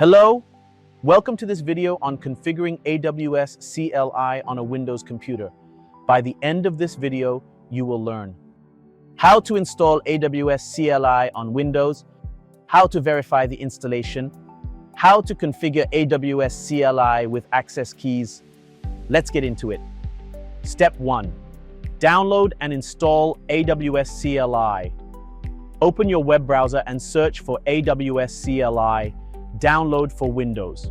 Hello, welcome to this video on configuring AWS CLI on a Windows computer. By the end of this video, you will learn how to install AWS CLI on Windows, how to verify the installation, how to configure AWS CLI with access keys. Let's get into it. Step 1. Download and install AWS CLI. Open your web browser and search for AWS CLI. Download for Windows.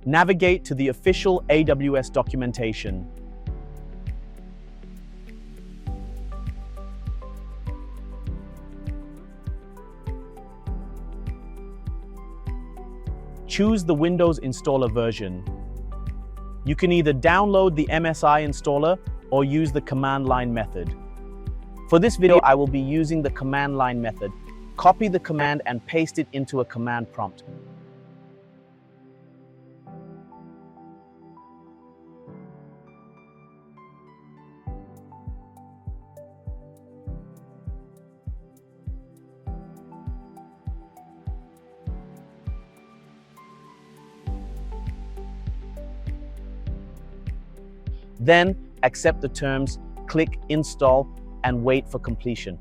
Navigate to the official AWS documentation. Choose the Windows installer version. You can either download the MSI installer or use the command line method. For this video, I will be using the command line method. Copy the command and paste it into a command prompt. Then, accept the terms, click Install, and wait for completion.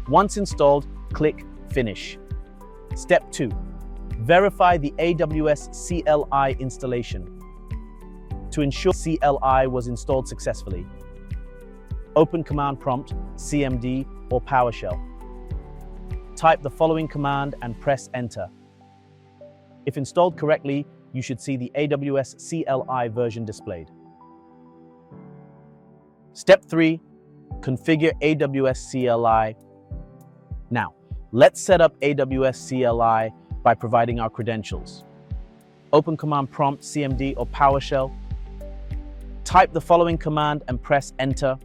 Once installed, click Finish. Step 2. Verify the AWS CLI installation. To ensure CLI was installed successfully, open command prompt, CMD, or PowerShell. Type the following command and press Enter. If installed correctly, you should see the AWS CLI version displayed. Step 3. Configure AWS CLI. Now, let's set up AWS CLI by providing our credentials. Open command prompt, CMD, or PowerShell. Type the following command and press Enter.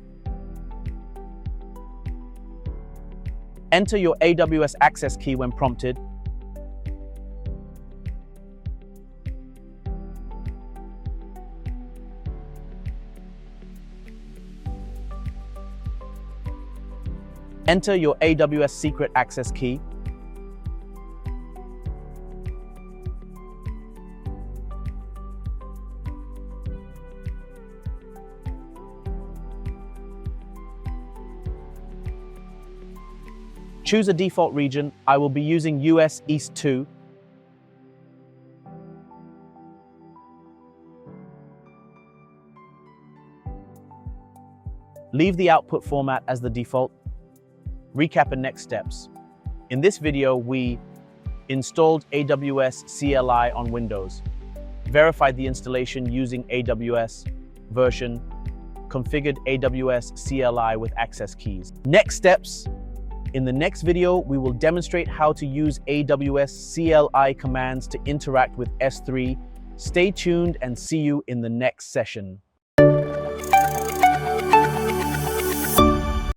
Enter your AWS access key when prompted. Enter your AWS secret access key. Choose a default region. I will be using US East 2. Leave the output format as the default. Recap and next steps. In this video, we installed AWS CLI on Windows, verified the installation using AWS version, configured AWS CLI with access keys. Next steps. In the next video, we will demonstrate how to use AWS CLI commands to interact with S3. Stay tuned and see you in the next session.